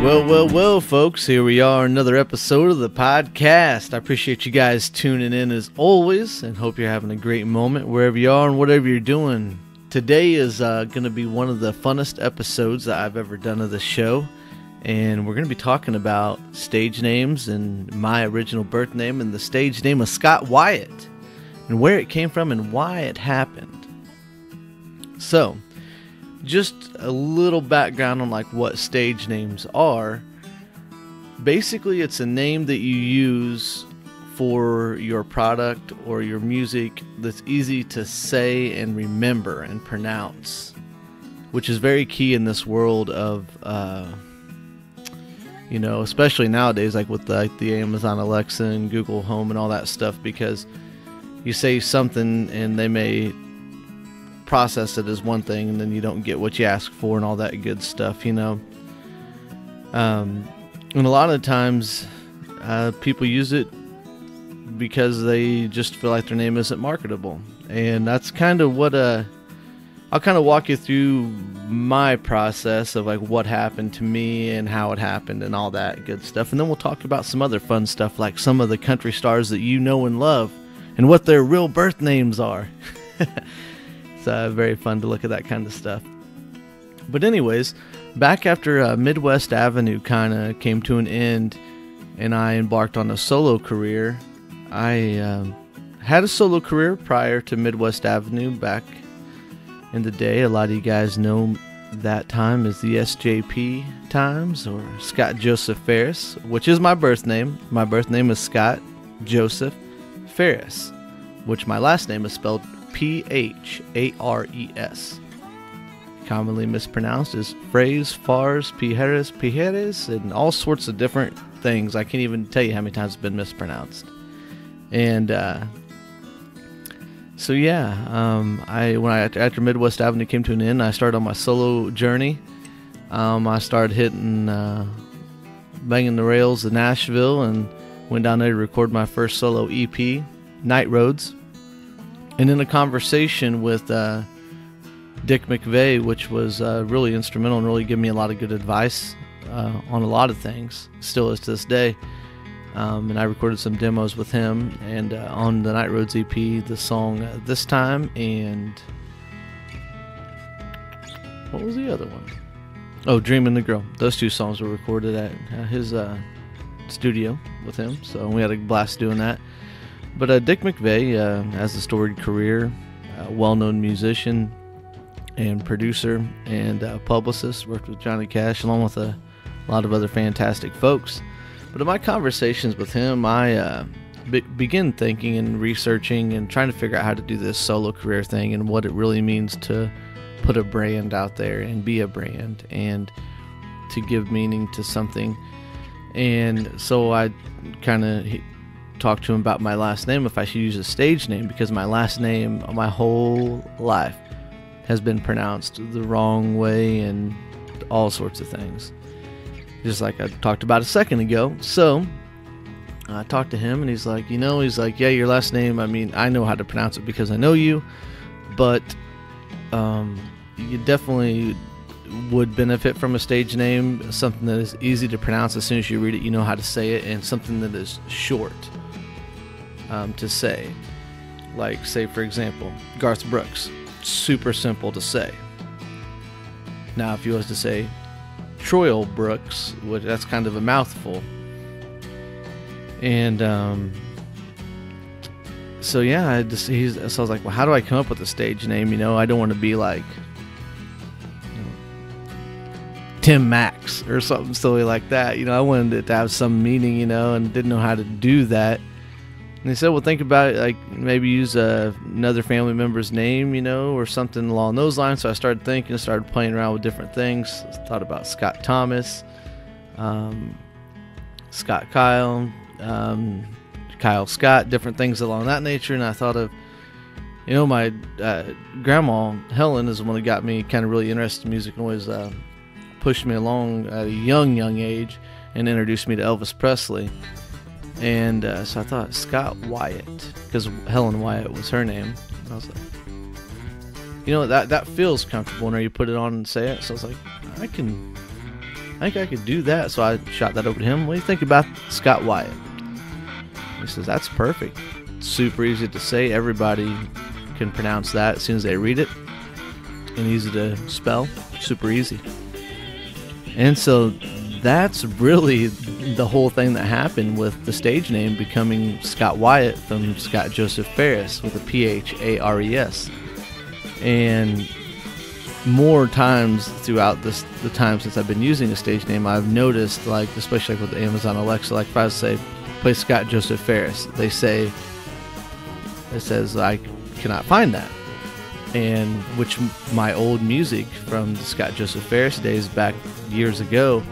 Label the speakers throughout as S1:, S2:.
S1: Well, folks, here we are, another episode of the podcast. I appreciate you guys tuning in as always, and hope you're having a great moment wherever you are and whatever you're doing. Today is going to be one of the funnest episodes that I've ever done of the show, and we're going to be talking about stage names and my original birth name and the stage name of Scott Wyatt, and where it came from and why it happened. So, just a little background on like what stage names are. Basically, it's a name that you use for your product or your music that's easy to say and remember and pronounce, which is very key in this world of, especially nowadays, like with the Amazon Alexa and Google Home and all that stuff, because you say something and they may process it as one thing and then you don't get what you ask for and all that good stuff, and a lot of times people use it because they just feel like their name isn't marketable, and that's kind of what I'll kind of walk you through my process of like what happened to me and how it happened and all that good stuff, and then we'll talk about some other fun stuff like some of the country stars that you know and love and what their real birth names are. It's very fun to look at that kind of stuff. But anyways, back after Midwest Avenue kind of came to an end and I embarked on a solo career. I had a solo career prior to Midwest Avenue back in the day. A lot of you guys know that time as the SJP times, or Scott Joseph Ferris, which is my birth name. My birth name is Scott Joseph Ferris, which my last name is spelled P-H-A-R-E-S. Commonly mispronounced as Frays, Fars, Pijeres, and all sorts of different things. I can't even tell you how many times it's been mispronounced. And after Midwest Avenue came to an end, I started on my solo journey. I started hitting, banging the rails of Nashville, and went down there to record my first solo EP, Night Roads. And in a conversation with Dick McVeigh, which was really instrumental and really gave me a lot of good advice on a lot of things, still is to this day. And I recorded some demos with him, and on the Night Roads EP, the song This Time, and what was the other one? Oh, Dreamin' the Girl. Those two songs were recorded at his studio with him, so we had a blast doing that. But Dick McVeigh has a storied career, a well-known musician and producer and publicist, worked with Johnny Cash along with a lot of other fantastic folks. But in my conversations with him, I began thinking and researching and trying to figure out how to do this solo career thing and what it really means to put a brand out there and be a brand and to give meaning to something. And so I kind of talked to him about my last name, if I should use a stage name, because my last name my whole life has been pronounced the wrong way and all sorts of things, just like I talked about a second ago. So I talked to him and he's like, yeah, your last name, I mean, I know how to pronounce it because I know you, but you definitely would benefit from a stage name, something that is easy to pronounce. As soon as you read it, you know how to say it, and something that is short to say. Like, say for example, Garth Brooks, super simple to say. Now if you was to say Troy Brooks, which that's kind of a mouthful. And so I was like, well, how do I come up with a stage name? I don't want to be like Tim Max or something silly like that. I wanted it to have some meaning, and didn't know how to do that. And they said, well, think about it, like maybe use another family member's name, or something along those lines. So I started thinking, started playing around with different things. I thought about Scott Thomas, Scott Kyle, Kyle Scott, different things along that nature. And I thought of, my grandma, Helen, is the one that got me kind of really interested in music and always pushed me along at a young age and introduced me to Elvis Presley. And so I thought Scott Wyatt, because Helen Wyatt was her name. And I was like, that feels comfortable whenever you put it on and say it. So I was like, I can I think I could do that. So I shot that over to him. What do you think about Scott Wyatt? He says, that's perfect. Super easy to say. Everybody can pronounce that as soon as they read it. And easy to spell. Super easy. And so that's really the whole thing that happened with the stage name becoming Scott Wyatt from Scott Joseph Ferris with a P-H-A-R-E-S. And more times throughout the time since I've been using a stage name, I've noticed, like, especially like with Amazon Alexa, like if I say, play Scott Joseph Ferris, it says I cannot find that. And which my old music from the Scott Joseph Ferris days back years ago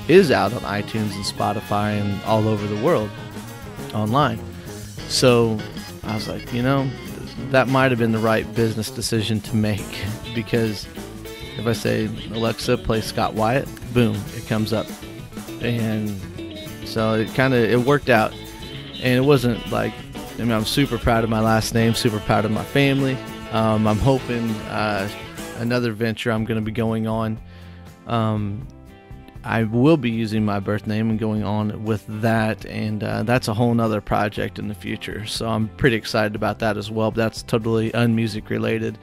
S1: is out on iTunes and Spotify and all over the world online. So I was like, that might have been the right business decision to make, because if I say, Alexa, play Scott Wyatt, boom, it comes up. And so it worked out. And it wasn't like, I'm super proud of my last name, super proud of my family. I'm hoping another venture I'm going to be going on, I will be using my birth name and going on with that, and that's a whole nother project in the future. So I'm pretty excited about that as well, but that's totally unmusic related.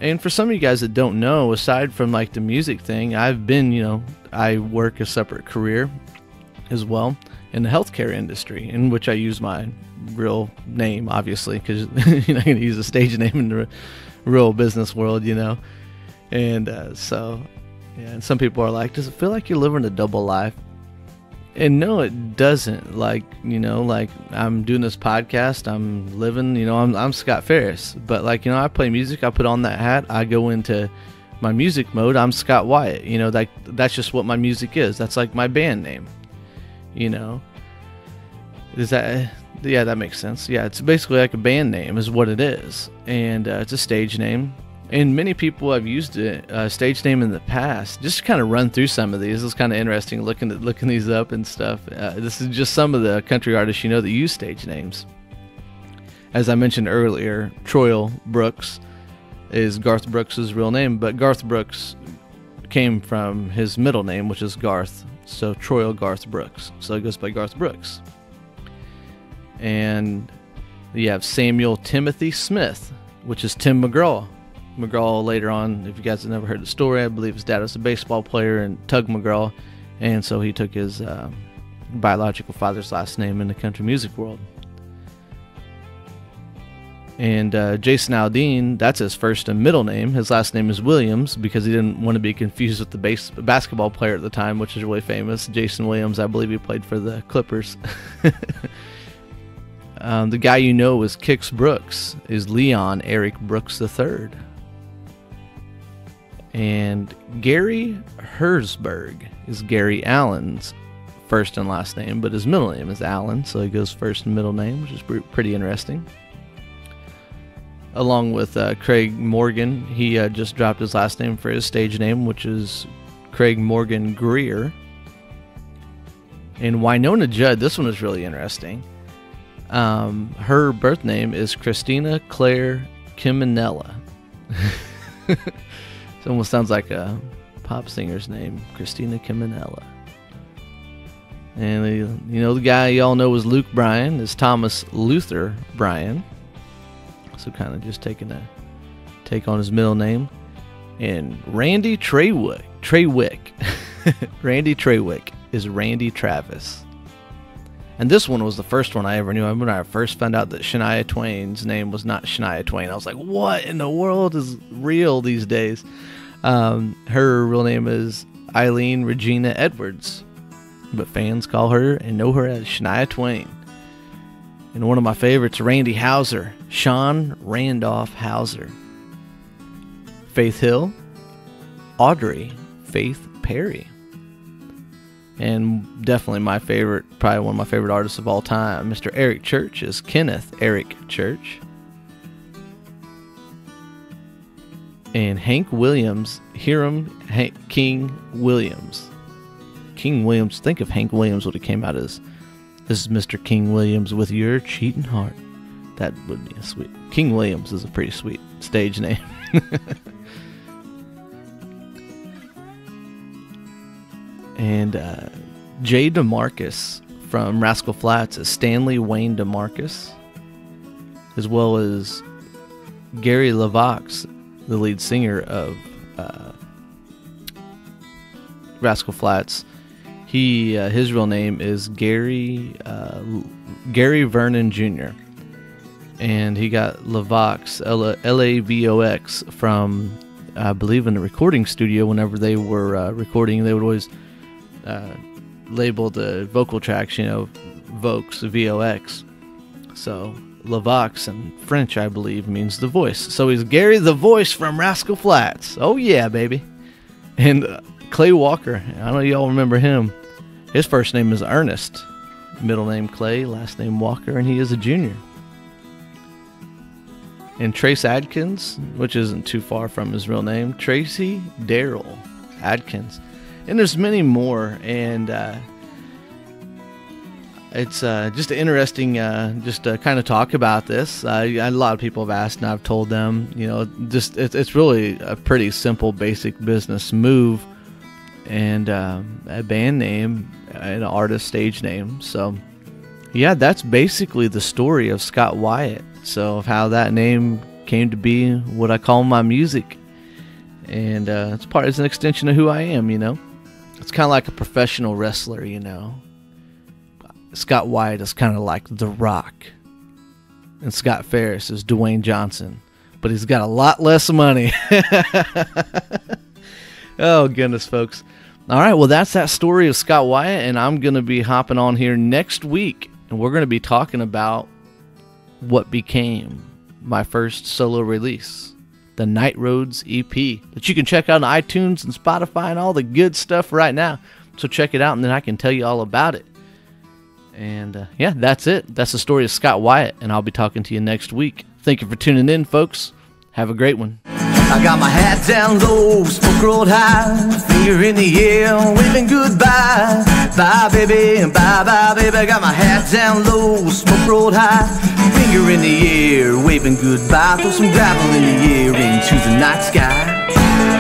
S1: And for some of you guys that don't know, aside from like the music thing, I've been, I work a separate career as well in the healthcare industry, in which I use my real name, obviously, because you're not going to use a stage name in the real business world, And so, yeah, and some people are like, does it feel like you're living a double life? And no, it doesn't. Like, like I'm doing this podcast, I'm living, I'm Scott Ferris. But like, I play music, I put on that hat, I go into my music mode, I'm Scott Wyatt. That's just what my music is. That's like my band name. Is that... Yeah, that makes sense. Yeah, it's basically like a band name is what it is. And it's a stage name. And many people have used a stage name in the past. Just to kind of run through some of these. It's kind of interesting looking these up and stuff. This is just some of the country artists that use stage names. As I mentioned earlier, Troy Brooks is Garth Brooks' real name. But Garth Brooks came from his middle name, which is Garth. So Troy Garth Brooks. So it goes by Garth Brooks. And you have Samuel Timothy Smith, which is Tim McGraw. McGraw later on, if you guys have never heard the story, I believe his dad was a baseball player, and Tug McGraw, and so he took his biological father's last name in the country music world. And Jason Aldean, that's his first and middle name. His last name is Williams because he didn't want to be confused with the basketball player at the time, which is really famous, Jason Williams. I believe he played for the Clippers. The guy is Kix Brooks, is Leon Eric Brooks III. And Gary Herzberg is Gary Allen's first and last name, but his middle name is Allen, so he goes first and middle name, which is pretty interesting. Along with Craig Morgan, he just dropped his last name for his stage name, which is Craig Morgan Greer. And Winona Judd, this one is really interesting. Her birth name is Christina Claire Kiminella. It almost sounds like a pop singer's name, Christina Kiminella. And the guy y'all know is Luke Bryan, is Thomas Luther Bryan. So kind of just taking a take on his middle name. And Randy Trawick. Randy Trawick is Randy Travis. And this one was the first one I ever knew. When I first found out that Shania Twain's name was not Shania Twain, I was like, what in the world is real these days? Her real name is Eileen Regina Edwards, but fans call her and know her as Shania Twain. And one of my favorites, Randy Houser, Sean Randolph Houser. Faith Hill, Audrey Faith Perry. And definitely my favorite, probably one of my favorite artists of all time, Mr. Eric Church, is Kenneth Eric Church. And Hank Williams, Hiram King Williams. King Williams, think if Hank Williams would have came out as, this is Mr. King Williams with your cheating heart. That would be a sweet. King Williams is a pretty sweet stage name. And Jay DeMarcus from Rascal Flatts is Stanley Wayne DeMarcus, as well as Gary Livox, the lead singer of Rascal Flatts. His real name is Gary Vernon Jr. And he got Livox, L-A-V-O-X, from, I believe, in the recording studio. Whenever they were recording, they would always label the vocal tracks, Vox, V-O-X. So Livox in French, I believe, means the voice. So he's Gary the Voice from Rascal Flatts. Oh yeah, baby. And Clay Walker, I know y'all remember him. His first name is Ernest, middle name Clay, last name Walker, and he is a junior. And Trace Adkins, which isn't too far from his real name, Tracy Darrell Adkins. And there's many more, and it's just interesting just to kind of talk about this. A lot of people have asked, and I've told them, it's really a pretty simple, basic business move, and a band name, an artist stage name. So yeah, that's basically the story of Scott Wyatt. So of how that name came to be what I call my music, and it's an extension of who I am. It's kind of like a professional wrestler. Scott Wyatt is kind of like The Rock, and Scott Ferris is Dwayne Johnson, but he's got a lot less money. Oh goodness, folks. All right, well, that's that story of Scott Wyatt, and I'm going to be hopping on here next week, and we're going to be talking about what became my first solo release, the Night Roads EP, that you can check out on iTunes and Spotify and all the good stuff right now. So check it out, and then I can tell you all about it. And yeah, that's it. That's the story of Scott Wyatt, and I'll be talking to you next week. Thank you for tuning in, folks. Have a great one.
S2: I got my hat down low, smoke rolled high, finger in the air, waving goodbye. Bye, baby, bye, baby. Got my hat down low, smoke rolled high, finger in the air, waving goodbye. Throw some gravel in the air into the night sky.